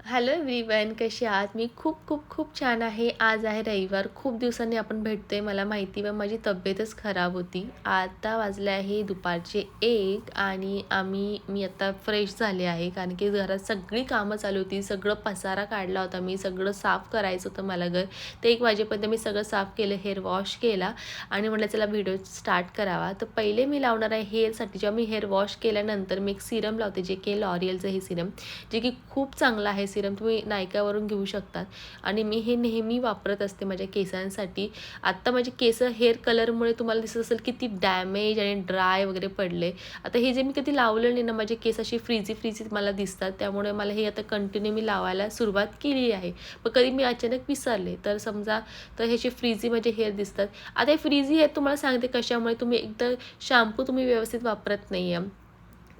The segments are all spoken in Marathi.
हॅलो एव्हरीवन, कसे आहात? मी खूप खूप खूप छान आहे. आज आहे रविवार. खूप दिवसांनी आपण भेटतोय मला माहिती, पण माझी तब्येतच खराब होती. आता वाजले आहे दुपारचे 1 आणि मी आता फ्रेश झाले आहे, कारण की घरात सगळी कामं चालू होती. सगळं पसारा काढला होता मी, सगळं साफ करायचं होतं मला घर. ते 1 वाजेपर्यंत मी सगळं साफ केलं, हेअर वॉश केला आणि म्हटलं चला व्हिडिओ स्टार्ट करावा. तर पहिले मी लावणार आहे हेअरसाठी. जेव्हा मी हेअर वॉश केल्यानंतर मी एक सीरम लावते, जे की लॉरियलचं हे सीरम, जे की खूप चांगलं आहे सीरम. तुम्ही नायकावरून घेऊ शकतात आणि मी हे नेहमी वापरत असते माझ्या केसांसाठी. आत्ता माझे केस हेअर कलरमुळे तुम्हाला दिसत असेल किती डॅमेज आणि ड्राय वगैरे पडले. आता हे जे मी कधी लावलं नाही ना, माझे केस अशी फ्रीझी फ्रीझी मला दिसतात. त्यामुळे मला हे आता कंटिन्यू मी लावायला सुरुवात केली आहे. पण कधी मी अचानक विसरले तर समजा, तर ह्याचे फ्रीझी माझे हेअर दिसतात. आता हे फ्रीझी हेअर तुम्हाला सांगते कशामुळे. तुम्ही एकदा शॅम्पू तुम्ही व्यवस्थित वापरत नाही आहे.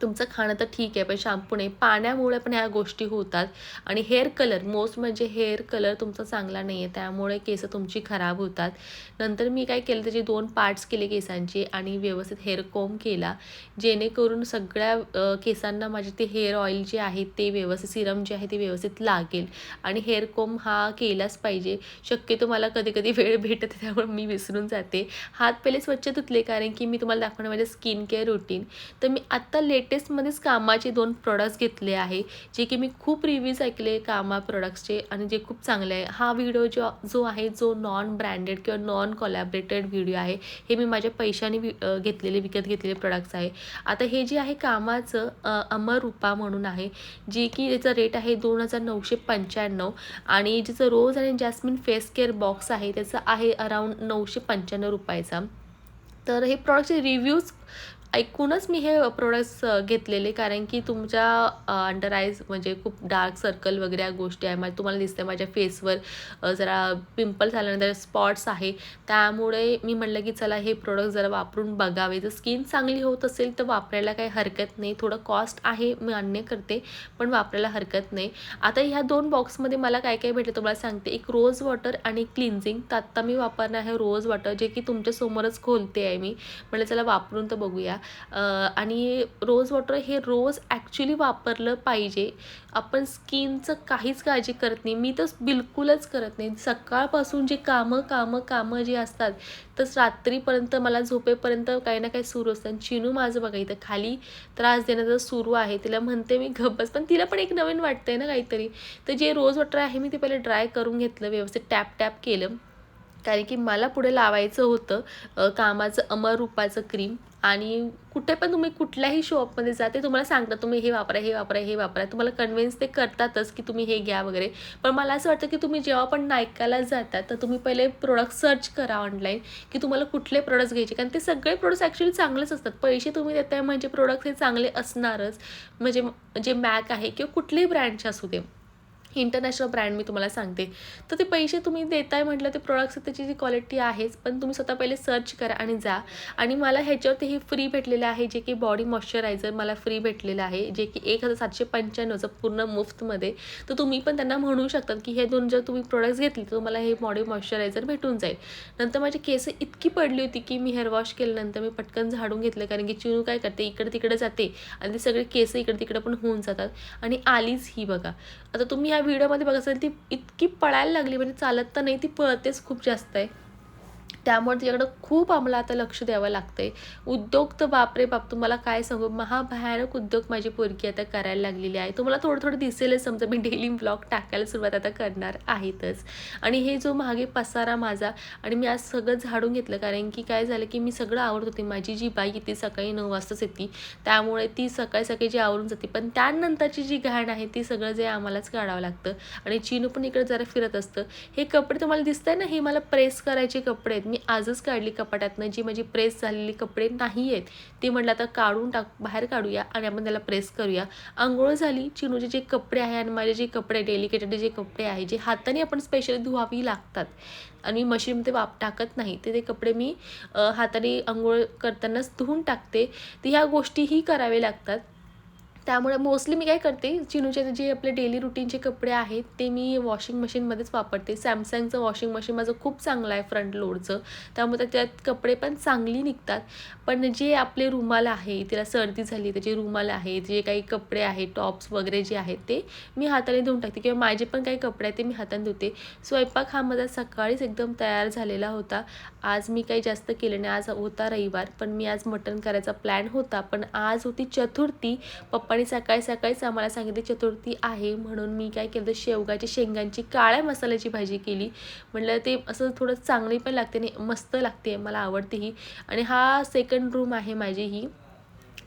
तुमचं खाणं तर ठीक आहे, पण शॅम्पू नाही. पाण्यामुळे पण ह्या गोष्टी होतात आणि हेअर कलर मोस्ट म्हणजे हेअर कलर तुमचा चांगला नाही आहे, त्यामुळे केस तुमची खराब होतात. नंतर मी काय केलं, त्याचे 2 पार्ट्स केले केसांचे आणि व्यवस्थित हेअर कोंब केला, जेणेकरून सगळ्या केसांना माझे ते हेअर ऑइल जे आहे ते व्यवस्थित, सिरम जे आहे ते व्यवस्थित लागेल. आणि हेअर कोंब हा केलाच पाहिजे. शक्यतो मला कधी-कधी वेळ भेटत नाही, त्यामुळे मी विसरून जाते. हात पहिले स्वच्छ धुतले, कारण की मी तुम्हाला दाखवणार माझे स्किन केअर रुटीन. तर मी आत्ता लेटेस्टमध्येच कामाचे 2 प्रॉडक्ट्स घेतले आहे, जे की मी खूप रिव्ह्यूज ऐकले कामा प्रॉडक्ट्सचे आणि जे खूप चांगले आहे. हा व्हिडिओ जो आहे, जो नॉन ब्रँडेड किंवा नॉन कोलॅबरेटेड व्हिडिओ आहे. हे मी माझ्या पैशाने विकत घेतलेले प्रॉडक्ट्स आहे. आता हे जे आहे कामाचं अमररूपा म्हणून आहे, जे की त्याचा रेट आहे 2995 आणि ज्याचं रोज आणि जॅस्मिन फेस केअर बॉक्स आहे त्याचा आहे अराउंड 995 रुपयाचा. तर हे प्रॉडक्टचे रिव्ह्यूज ऐकूनच मी हे प्रोडक्ट्स घेतलेले, कारण की तुमच्या अंडर आईज म्हणजे खूप डार्क सर्कल वगैरे या गोष्टी आहे. तुम्हाला दिसतं माझ्या फेसवर जरा पिंपल्स आल्यानंतर स्पॉट्स आहे. त्यामुळे मी म्हटलं की चला हे प्रोडक्ट जरा वापरून बघावे. जर स्किन चांगली होत असेल तर वापरायला काही हरकत नाही. थोडं कॉस्ट आहे, मी मान्य करते, पण वापरायला हरकत नाही. आता ह्या 2 बॉक्समध्ये मला काय काय भेटलं तुम्हाला सांगते. एक रोज वॉटर आणि क्लिन्झिंग. तर आत्ता मी वापरणार आहे रोज वॉटर, जे की तुमच्यासमोरच खोलते आहे मी. म्हटलं चला वापरून तर बघूया. आणि रोज वॉटर हे रोज ॲक्च्युली वापरलं पाहिजे. आपण स्किनचं काहीच काळजी करत नाही. मी तर बिलकुलच करत नाही. सकाळपासून जे कामं जी असतात, तर रात्रीपर्यंत मला झोपेपर्यंत काही ना काही सुरू असतं. आणि चिनू माझं बघा इथं खाली त्रास देण्याचं सुरू आहे. तिला म्हणते मी गप्प बस, पण तिला पण एक नवीन वाटतंय ना काहीतरी. तर जे रोज वॉटर आहे मी ते पहिले ड्राय करून घेतलं, व्यवस्थित टॅप केलं, कारण की मला पुढे लावायचं होतं कामाचं अमररूपाचं क्रीम. आणि कुठे पण तुम्ही कुठल्याही शॉपमध्ये जा, ते तुम्हाला सांगतात तुम्ही हे वापरा, हे वापरा, हे वापरा. तुम्हाला कन्व्हिन्स ते करतातच की तुम्ही हे घ्या वगैरे. पण मला असं वाटतं की तुम्ही जेव्हा पण नायकाला जाता, तर तुम्ही पहिले प्रोडक्ट सर्च करा ऑनलाईन, की तुम्हाला कुठले प्रोडक्ट्स घ्यायचे. कारण ते सगळे प्रोडक्ट्स ॲक्च्युअली चांगलेच असतात. पैसे तुम्ही देताय म्हणजे प्रोडक्ट हे चांगले असणारच. म्हणजे जे मॅक आहे किंवा कुठलेही ब्रँडचे असू दे, इंटरनॅशनल ब्रँड मी तुम्हाला सांगते. तर ते पैसे तुम्ही देताय म्हटलं, ते प्रोडक्ट्स त्याची जी क्वालिटी आहेच, पण तुम्ही स्वतः पहिले सर्च करा आणि जा. आणि मला ह्याच्यावरती हे फ्री भेटलेलं आहे, जे की बॉडी मॉइश्चरायझर मला फ्री भेटलेलं आहे, जे की 1795चं पूर्ण मुफ्तमध्ये. तर तुम्ही पण त्यांना म्हणू शकतात की हे 2 जर तुम्ही प्रोडक्ट्स घेतले तर तुम्हाला हे बॉडी मॉइश्चरायझर भेटून जाईल. नंतर माझी केस इतकी पडली होती की मी हेअर वॉश केल्यानंतर मी पटकन झाडून घेतलं, कारण की चिनू काय करते, इकडे-तिकडे जाते आणि ते सगळे केस इकडे-तिकडे पण होऊन जातात. आणि आलीच ही बघा. आता तुम्ही ह्या व्हिडिओमध्ये बघत असाल, ती इतकी पळायला लागली, म्हणजे चालत तर नाही, ती पळतेच खूप जास्त आहे. त्यामुळे तिच्याकडं खूप आम्हाला आता लक्ष द्यावं लागतंय. उद्योग तर बापरे बाप, तुम्हाला काय सांगू, महाभयानक उद्योग माझी पोरगी आता करायला लागलेली आहे. तुम्हाला थोडं-थोडं दिसेलच, समजा मी डेली व्लॉग टाकायला सुरुवात आता करणार आहेतच. आणि हे जो मागे पसारा माझा, आणि मी आज सगळं झाडून घेतलं, कारण की काय झालं की मी सगळं आवरत होते. माझी जी बाई येते सकाळी 9 वाजताच येते, त्यामुळे ती सकाळी जी आवरून जाते. पण त्यानंतरची जी घाण आहे ती सगळं जे आम्हालाच काढावं लागतं. आणि चिनू पण इकडे जरा फिरत असतं. हे कपडे तुम्हाला दिसतंय ना, हे मला प्रेस करायचे कपडे आहेत. मी आजच काढली कपाटातनं, जी माझी प्रेस झालेली कपडे नाही आहेत ते. म्हटलं आता बाहेर काढूया आणि आपण त्याला प्रेस करूया. अंघोळ झाली, चिनूचे जे कपडे आहे आणि माझे जे कपडे डेलिकेटेड जे कपडे आहे, जे हाताने आपण स्पेशली धुवावी लागतात आणि मशीनमध्ये टाकत नाही, ते कपडे मी हाताने अंघोळ करतानाच धुवून टाकते. तर ह्या गोष्टीही कराव्या लागतात. त्यामुळे मोस्टली मी काय करते, चिनूचे जे आपले डेली रुटीनचे कपडे आहेत ते मी वॉशिंग मशीनमध्येच वापरते. सॅमसंगचं वॉशिंग मशीन माझं खूप चांगलं आहे फ्रंट लोडचं. त्यामुळे त्यात कपडे पण चांगली निघतात. पण जे आपले रुमाल आहे, तिला सर्दी झाली त्याचे रुमाल आहेत, जे काही कपडे आहेत, टॉप्स वगैरे जे आहेत ते मी हाताने धुवून टाकते किंवा माझे पण काही कपडे आहेत ते मी हाताने धुते. स्वयंपाक हा माझा सकाळीच एकदम तयार झालेला होता. आज मी काही जास्त केलं नाही. आज होता रविवार, पण मी आज मटण करायचा प्लॅन होता. पण आज होती चतुर्थी. पप्पांनी सकाळीच आम्हाला सांगितले चतुर्थी आहे, म्हणून मी काय केलं, शेवगाच्या शेंगांची काळ्या मसाल्याची भाजी केली. म्हटलं ते असं थोडं चांगली पण लागते आणि मस्त लागते, मला आवडते ही. आणि हा सेकंड रूम आहे माझी ही.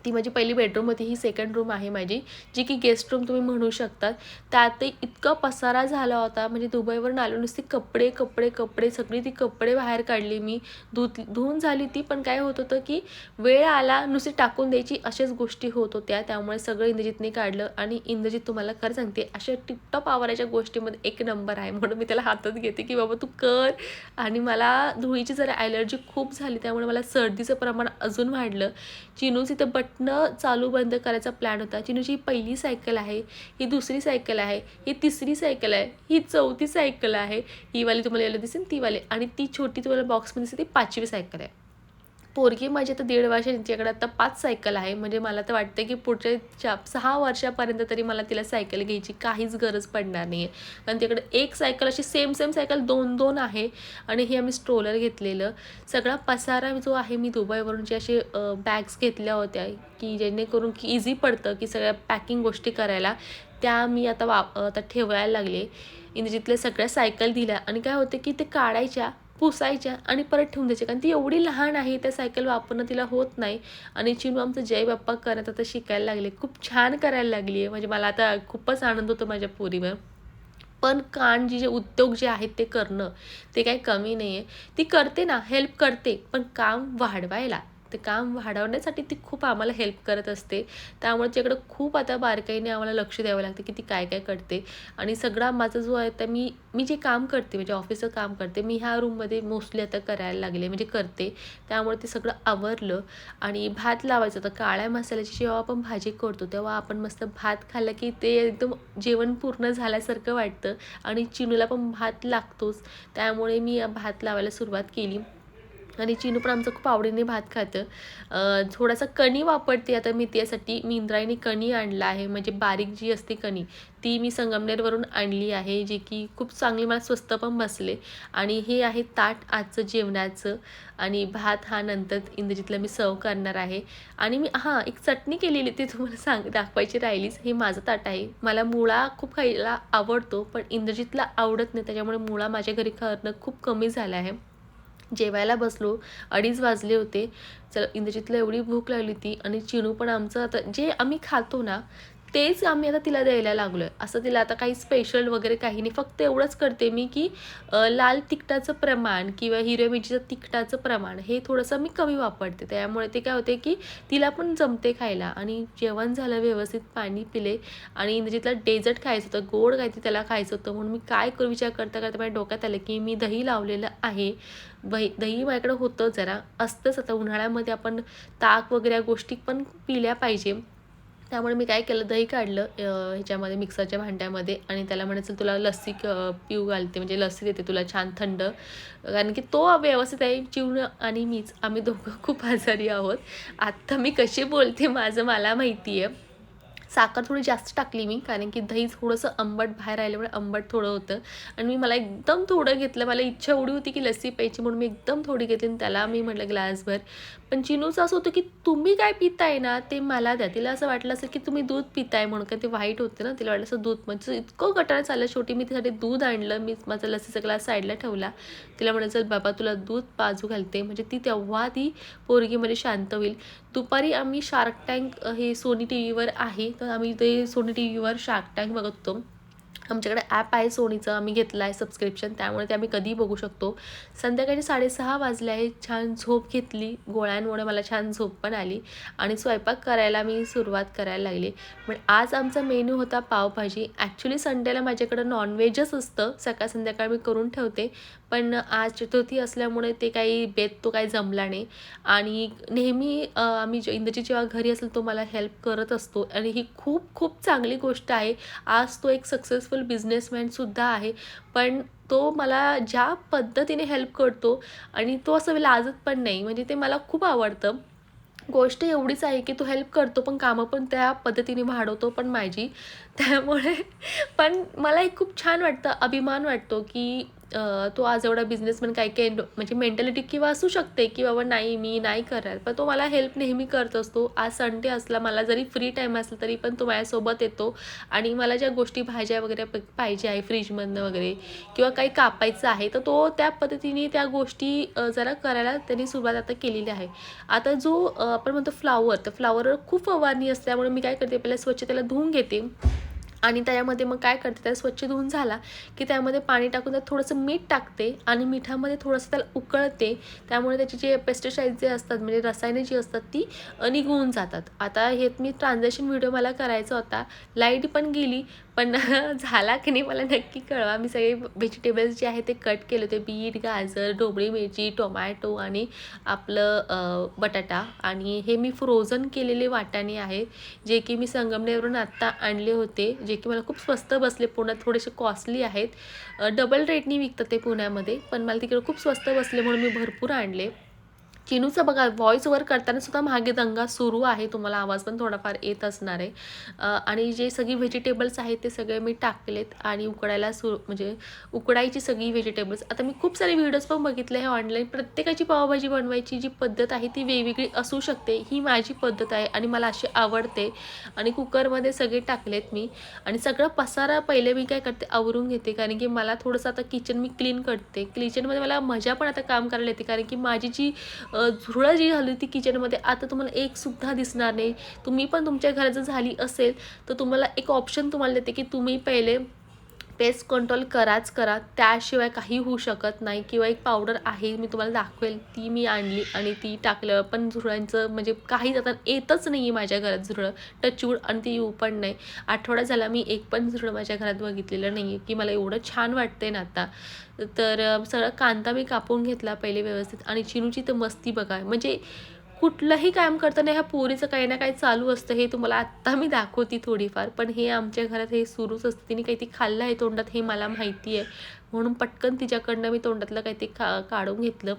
ती माझी पहिली बेडरूम होती, ही सेकंड रूम आहे माझी, जी की गेस्ट रूम तुम्ही म्हणू शकता. त्यातही इतका पसारा झाला होता, म्हणजे दुबईवरून आलो नुसते कपडे कपडे कपडे सगळी ती कपडे बाहेर काढली मी. धुवून झाली ती, पण काय होत होतं की वेळ आला नुसती टाकून द्यायची अशाच गोष्टी होत होत्या. त्यामुळे सगळं इंद्रजितने काढलं. आणि इंद्रजित तुम्हाला खरं सांगते अशा टिपटॉप आवरायच्या गोष्टीमध्ये एक नंबर आहे, म्हणून मी त्याला हातात घेते की बाबा तू कर. आणि मला धुळीची जरा ॲलर्जी खूप झाली, त्यामुळे मला सर्दीचं प्रमाण अजून वाढलं. चिनूची तर बटणं चालू बंद करायचा प्लॅन होता. चिनूची ही पहिली सायकल आहे, ही दुसरी सायकल आहे, ही तिसरी सायकल आहे, ही चौथी सायकल आहे, ही वाली तुम्हाला यायला दिसेल ती वाली, आणि ती छोटी तुम्हाला बॉक्समध्ये दिसते ती 5वी सायकल आहे. पोरगी माझी आता 1.5 वर्ष, त्यांच्याकडे आता 5 सायकल आहे. म्हणजे मला तर वाटतं की पुढच्या 6 वर्षापर्यंत तरी मला तिला सायकल घ्यायची काहीच गरज पडणार नाही आहे. कारण तिकडे एक सायकल अशी सेम सायकल 2-2 आहे. आणि हे आम्ही स्ट्रोलर घेतलेलं. सगळा पसारा जो आहे मी दुबईवरून जे असे बॅग्स घेतल्या होत्या की जेणेकरून की इझी पडतं की सगळ्या पॅकिंग गोष्टी करायला, त्या मी आता ठेवायला लागले. इंद्रजितल्या सगळ्या सायकल दिल्या. आणि काय होतं की ते काढायच्या, पुसायच्या आणि परत ठेवून द्यायच्या, कारण ती एवढी लहान आहे, त्या सायकल वापरणं तिला होत नाही. आणि चिनू आमचं जय बाप्पा करत आता शिकायला लागले, खूप छान करायला लागली आहे. म्हणजे मला आता खूपच आनंद होतो माझ्या पोरीवर. पण जे उद्योग जे आहेत ते करणं, ते काही कमी नाही आहे. ती करते ना, हेल्प करते, पण काम वाढवायला, ते काम वाढवण्यासाठी ती खूप आम्हाला हेल्प करत असते. त्यामुळे तिच्याकडं खूप आता बारकाईने आम्हाला लक्ष द्यावं लागतं की ती काय काय करते. आणि सगळा माझं जो आहे तर मी जे काम करते, म्हणजे ऑफिसचं काम करते, मी ह्या रूममध्ये मोस्टली आता करायला लागले, म्हणजे करते. त्यामुळे ते सगळं आवरलं. आणि भात लावायचं होतं. काळ्या मसाल्याची जेव्हा आपण भाजी करतो तेव्हा आपण मस्त भात खाल्लं की ते एकदम जेवण पूर्ण झाल्यासारखं वाटतं. आणि चिनूला पण भात लागतोच, त्यामुळे मी भात लावायला सुरुवात केली. आणि चिनू पण आमचं खूप आवडीने भात खातं. थोडासा कणी वापरते आता मी त्यासाठी. मी इंद्रायणी कणी आणला आहे, म्हणजे बारीक जी असते कणी, ती मी संगमनेरवरून आणली आहे, जी की खूप चांगली मला स्वस्त पण बसले. आणि हे आहे ताट आजचं जेवणाचं. आणि भात हा नंतर इंद्रजितला मी सर्व करणार आहे. आणि मी एक चटणी केलेली ती तुम्हाला दाखवायची राहिलीच. हे माझं ताट आहे. मला मुळा खूप खायला आवडतो, पण इंद्रजितला आवडत नाही, त्याच्यामुळे मुळा माझ्या घरी करणं खूप कमी झालं आहे. जेवायला बसलो, 2:30 वाजले होते. चल, इंद्रजितला एवढी भूक लागली होती. आणि चिनू पण आमचं आता जे आम्ही खातो ना, तेच आम्ही आता तिला द्यायला लागलो आहे. असं तिला आता काही स्पेशल वगैरे काही नाही. फक्त एवढंच करते मी की लाल तिखटाचं प्रमाण किंवा हिरव्या मिरचीचं तिखटाचं प्रमाण हे थोडंसं मी कमी वापरते. त्यामुळे ते काय होते की तिला पण जमते खायला. आणि जेवण झालं, व्यवस्थित पाणी पिले. आणि इंद्रजितला डेझर्ट खायचं होतं, गोड काहीतरी त्याला खायचं होतं. म्हणून मी काय करू विचार करता करता माझ्या डोक्यात आलं की मी दही लावलेलं आहे. दही माझ्याकडे होतं, जरा असतंच. आता उन्हाळ्यामध्ये आपण ताक वगैरे या गोष्टी पण पिल्या पाहिजे. त्यामुळे मी काय केलं, दही काढलं ह्याच्यामध्ये मिक्सरच्या भांड्यामध्ये. आणि त्याला म्हणायचं तुला लस्सी पिऊ घालते, म्हणजे लस्सी देते तुला छान थंड. कारण की तो व्यवस्थित आहे. चिवण आणि मीच, आम्ही दोघं खूप आजारी आहोत. आत्ता मी कशी बोलते माझं मला माहिती आहे. साखर थोडी जास्त टाकली मी, कारण की दही थोडंसं आंबट बाहेर राहिल्यामुळे आंबट थोडं होतं. आणि मला एकदम थोडं घेतलं. मला इच्छा एवढी होती की लस्सी प्यायची, म्हणून मी एकदम थोडी घेतली आणि त्याला मी म्हटलं ग्लासभर. पण चिनूचं असं होतं की तुम्ही काय पिताय ना ते मला द्या. तिला असं वाटलं असेल की तुम्ही दूध पिताय म्हणून, का ते व्हाईट होते ना, तिला वाटलं असं दूध. म्हणजे इतकं गटार चाललं. शेवटी मी तिसाठी दूध आणलं. मी माझा लस्सीचा ग्लास साईडला ठेवला. तिला म्हणायचं बाबा तुला दूध पाजू घालते, म्हणजे तेव्हा ती पोरगीमध्ये शांत होईल. दुपारी आम्ही शार्क टँक हे सोनी टी व्हीवर आहे, तर आम्ही ते सोनी टी व्हीवर शार्क टँक बघत होतो. आमच्याकडे ॲप आहे सोनीचं, आम्ही घेतलं आहे सबस्क्रिप्शन, त्यामुळे ते आम्ही कधीही बघू शकतो. संध्याकाळी 6:30 वाजले आहे. छान झोप घेतली. गोळ्यांमुळे मला छान झोप पण आली आणि स्वयंपाक करायला मी सुरुवात करायला लागली. पण आज आमचा मेनू होता पावभाजी. ॲक्च्युली संडेला माझ्याकडं नॉनव्हेजच असतं. सकाळ संध्याकाळ मी करून ठेवते. पण आज चतुर्थी असल्यामुळे ते काही बेत तो काही जमला नाही. आणि नेहमी आम्ही इंद्रजित जेव्हा घरी असेल तो मला हेल्प करत असतो आणि ही खूप खूप चांगली गोष्ट आहे. आज तो एक सक्सेसफुल बिझनेसमॅनसुद्धा आहे. पण तो मला ज्या पद्धतीने हेल्प करतो आणि तो असं लाजत पण नाही. म्हणजे ते मला खूप आवडतं. गोष्ट एवढीच आहे की तो हेल्प करतो, पण कामं पण त्या पद्धतीने वाढवतो पण माझी. त्यामुळे पण मला एक खूप छान वाटतं, अभिमान वाटतो की तो आज एवढा बिझनेसमॅन काही-काही म्हणजे मेंटॅलिटी किंवा असू शकते की बाबा नाही मी नाही करत, पण तो मला हेल्प नेहमी करत असतो. आज संडे असला, मला जरी फ्री टाईम असला तरी पण तो माझ्यासोबत येतो आणि मला ज्या गोष्टी भाज्या वगैरे पाहिजे आहे फ्रीजमधनं वगैरे किंवा काही कापायचं आहे, तर तो त्या पद्धतीने त्या गोष्टी जरा करायला त्यांनी सुरुवात आता केलेली आहे. आता जो आपण म्हणतो फ्लॉवर, तर फ्लॉवरवर खूप फवारणी असते, त्यामुळे मी काय करते, पहिला स्वच्छ त्याला धुवून घेते आणि त्यामध्ये मग काय करते, त्याला स्वच्छ धुवून झाला की त्यामध्ये पाणी टाकून त्यात थोडंसं मीठ टाकते आणि मिठामध्ये थोडंसं त्याला उकळते. त्यामुळे त्याचे जे पेस्टिसाइड जे असतात, म्हणजे रसायने जी असतात ती निघून जातात. आता हे मी ट्रान्झॅक्शन व्हिडिओ मला करायचा होता, लाईट पण गेली, पण झाला की नाही मला नक्की कळवा. मी सगळे व्हेजिटेबल्स जे आहे ते कट केले होते, बीट, गाजर, ढोबळी मिरची, टोमॅटो आणि आपलं बटाटा, आणि हे मी फ्रोझन केलेले वाटाणे आहे, जे की मी संगमनेरवरून आत्ता आणले होते, जे की मला खूप स्वस्त बसले. पुण्यात थोडेसे कॉस्टली आहेत, डबल रेटनी विकतात ते पुण्यामध्ये, पण मला तिकडे खूप स्वस्त बसले म्हणून मी भरपूर आणले. चिनूचा बघा व्हॉईस ओव्हर करताना सुद्धा मागे दंगा सुरू आहे, तुम्हाला आवाज पण थोडाफार येत असणार आहे. आणि जे सगळी व्हेजिटेबल्स आहेत ते सगळे मी टाकलेत आणि उकडायला म्हणजे उकडायची सगळी व्हेजिटेबल्स. आता मी खूप सारे व्हिडिओज पण बघितले आहे ऑनलाईन. प्रत्येकाची पावभाजी बनवायची जी पद्धत आहे ती वेगवेगळी असू शकते. ही माझी पद्धत आहे आणि मला अशी आवडते. आणि कुकरमध्ये सगळे टाकलेत मी आणि सगळं पसारा पहिले मी काय करते, आवरून घेते, कारण की मला थोडंसं आता किचन मी क्लीन करते. किचनमध्ये मला मजा पण आता काम करायला येते, कारण की माझी जी झुरळ जी झाली होती किचनमध्ये, आता तुम्हाला एक सुद्धा दिसणार नाही. तुम्ही पण तुमच्या घरात जर झाली असेल तर तुम्हाला एक ऑप्शन तुम्हाला देते की तुम्ही पहिले पेस्ट कंट्रोल कराच करा, त्याशिवाय काही होऊ शकत नाही. किंवा एक पावडर आहे, मी तुम्हाला दाखवेल, ती मी आणली आणि ती टाकल्यावर पण झुरळांचं म्हणजे काहीच आता येतच नाही आहे माझ्या घरात झुरळ, टचवूड, आणि ती येऊ पण नाही. आठवडा झाला मी एक पण झुरळ माझ्या घरात बघितलेलं नाही आहे, की मला एवढं छान वाटतंय ना आता. तर सगळा कांदा मी कापून घेतला पहिले व्यवस्थित, आणि चिनूची तर मस्ती बघा, म्हणजे कुठलंही काम करताना ह्या पोरीचं काही ना काही चालू असतं. हे तुम्हाला आत्ता मी दाखवते थोडीफार, पण हे आमच्या घरात हे सुरूच असतं. तिने काही ती खाल्लं आहे तोंडात हे मला माहिती आहे, म्हणून पटकन तिच्याकडनं मी तोंडातलं काही ते काढून घेतलं.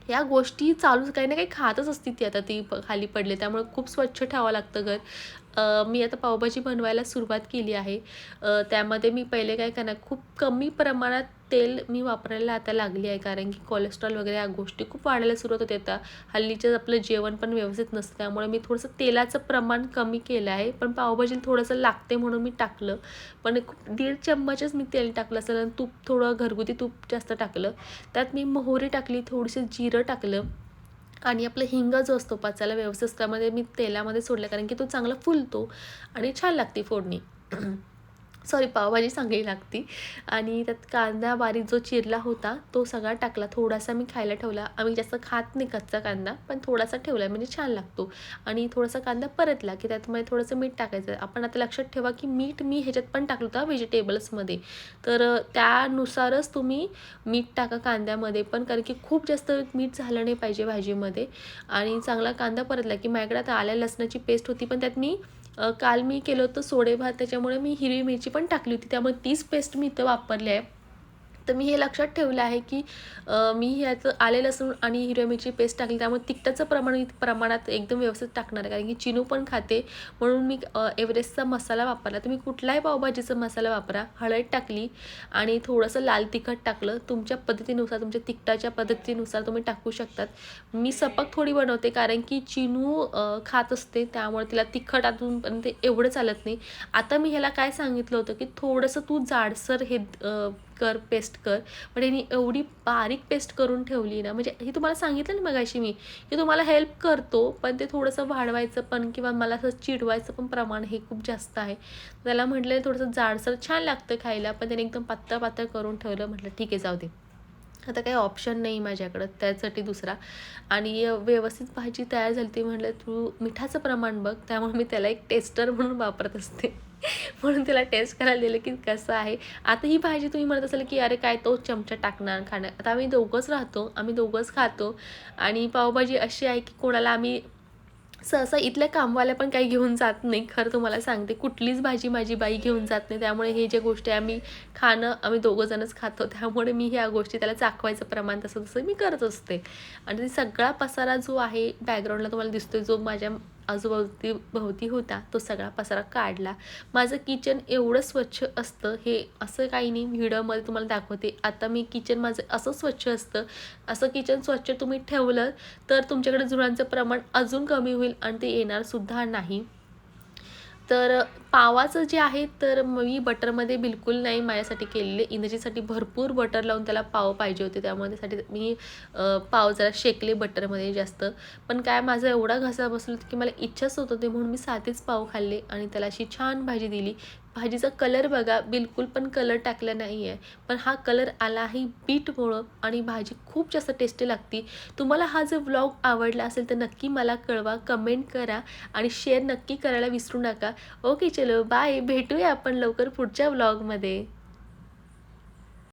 या गोष्टी चालूच, काही ना काही खातच असते ती. आता ती खाली पडले, त्यामुळे खूप स्वच्छ ठेवावं लागतं घर. मी आता पावभाजी बनवायला सुरुवात केली आहे. त्यामध्ये मी पहिले काय करणार, खूप कमी प्रमाणात तेल मी वापरायला आता लागली आहे, कारण की कोलेस्ट्रॉल वगैरे या गोष्टी खूप वाढायला सुरुवात होते आता. हल्लीचं आपलं जेवण पण व्यवस्थित नसतं, त्यामुळे मी थोडंसं तेलाचं प्रमाण कमी केलं आहे. पण पावभाजीला थोडंसं लागते म्हणून मी टाकलं, पण खूप 1.5 चम्मचच मी तेल टाकलं असेल आणि तूप, थोडं घरगुती तूप जास्त टाकलं. त्यात मी मोहरी टाकली, थोडीशी जिरं टाकलं आणि आपलं हिंग जो असतो पचायला व्यवस्थित, त्यामध्ये मी तेलामध्ये सोडलं, कारण की तो चांगला फुलतो आणि छान लागते फोडणी. सॉरी, पावभाजी चांगली लागती. आणि त्यात कांदा बारीक जो चिरला होता तो सगळा टाकला. थोडासा मी खायला ठेवला. आम्ही जास्त खात नाही कच्चा कांदा, पण थोडासा ठेवला म्हणजे छान लागतो. आणि थोडासा कांदा परतला की त्यातमध्ये थोडंसं मीठ टाकायचं. आपण आता लक्षात ठेवा की मीठ मी ह्याच्यात पण टाकलं होतं व्हेजिटेबल्समध्ये, तर त्यानुसारच तुम्ही मीठ टाका कांद्यामध्ये पण, कारण की खूप जास्त मीठ झालं नाही पाहिजे भाजीमध्ये. आणि चांगला कांदा परतला की माझ्याकडे आता आल्या लसणाची पेस्ट होती, पण त्यात मी काल मी केलं होतं सोडे भात, त्याच्यामुळे मी हिरवी मिरची पण टाकली होती, त्यामुळे तीच पेस्ट मी इथं वापरली आहे. तर मी हे लक्षात ठेवलं आहे की मी ह्याचं आले लसूण आणि हिरव्या मिरची पेस्ट टाकली, त्यामुळे तिखटाचं प्रमाणात एकदम व्यवस्थित टाकणार आहे, कारण की चिनू पण खाते, म्हणून मी एव्हरेस्टचा मसाला वापरला. तुम्ही कुठलाही पावभाजीचा मसाला वापरा. हळद टाकली आणि थोडंसं लाल तिखट टाकलं, तुमच्या पद्धतीनुसार, तुमच्या तिखटाच्या पद्धतीनुसार तुम्ही टाकू शकतात. मी सपक थोडी बनवते, कारण की चिनू खात असते, त्यामुळे तिला तिखट अजून पण ते एवढं चालत नाही. आता मी ह्याला काय सांगितलं होतं की थोडंसं तू जाडसर हे पेस्ट कर. पण यांनी एवढी बारीक पेस्ट करून ठेवली ना, म्हणजे हे तुम्हाला सांगितलं ना मगाशी मी, की तुम्हाला हेल्प करतो, पण ते थोडंसं वाढवायचं पण किंवा मला असं चिडवायचं पण प्रमाण हे खूप जास्त आहे. त्याला म्हटलं थोडंसं जाडसर छान लागतं खायला, पण त्याने एकदम पातळ पातळ करून ठेवलं. म्हटलं ठीक आहे, जाऊ दे. आता काही ऑप्शन नाही माझ्याकडं त्यासाठी दुसरा. आणि व्यवस्थित भाजी तयार झाली ती. म्हटलं तू मिठाचं प्रमाण बघ. त्यामुळे मी त्याला एक टेस्टर म्हणून वापरत असते. म्हणून त्याला टेस्ट करायला दिलं की कसं आहे. आता ही भाजी तुम्ही म्हणत असाल की अरे काय तो चमचा टाकणार खाणार. आता आम्ही दोघंच राहतो, आम्ही दोघंच खातो. आणि पावभाजी अशी आहे की कोणाला आम्ही सहसा इथल्या कामवाल्या पण काही घेऊन जात नाही. खरं तुम्हाला सांगते, कुठलीच भाजी माझी बाई घेऊन जात नाही. त्यामुळे हे ज्या गोष्टी आम्ही दोघं जणच खातो. त्यामुळे मी ह्या गोष्टी त्याला चाखवायचं प्रमाण तसं मी करत असते. आणि ते सगळा पसारा जो आहे बॅकग्राऊंडला तुम्हाला दिसतोय, जो माझ्या भोवती होता, तो सगळा पसारा काढला. माझं किचन एवढं स्वच्छ असतं, हे असं काही नाही, व्हिडिओमध्ये तुम्हाला दाखवते. आता मी किचन माझं असं स्वच्छ असतं. असं किचन स्वच्छ तुम्ही ठेवलं तर तुमच्याकडे जुरांचं प्रमाण अजून कमी होईल आणि ते येणारसुद्धा नाही. तर पावाचं जे आहे तर मी बटरमध्ये बिलकुल नाही माझ्यासाठी केलेले. इनर्जीसाठी भरपूर बटर लावून त्याला पाव पाहिजे होते. त्यामुळे त्यासाठी मी पाव जरा शेकले बटरमध्ये जास्त. पण काय माझा एवढा घसा बसला होता की मला इच्छाच होत होती, म्हणून मी साधेच पाव खाल्ले आणि त्याला अशी छान भाजी दिली. भाजीचा कलर बघा, बिलकुल पण कलर टाकला नाही आहे. पण हा कलर आला आहे बीटमुळं आणि भाजी खूप जास्त टेस्टी लागते. तुम्हाला हा जर व्लॉग आवडला असेल तर नक्की मला कळवा, कमेंट करा आणि शेअर नक्की करायला विसरू नका. ओके, चलो बाय. भेटूया आपण लवकर पुढच्या व्लॉगमध्ये.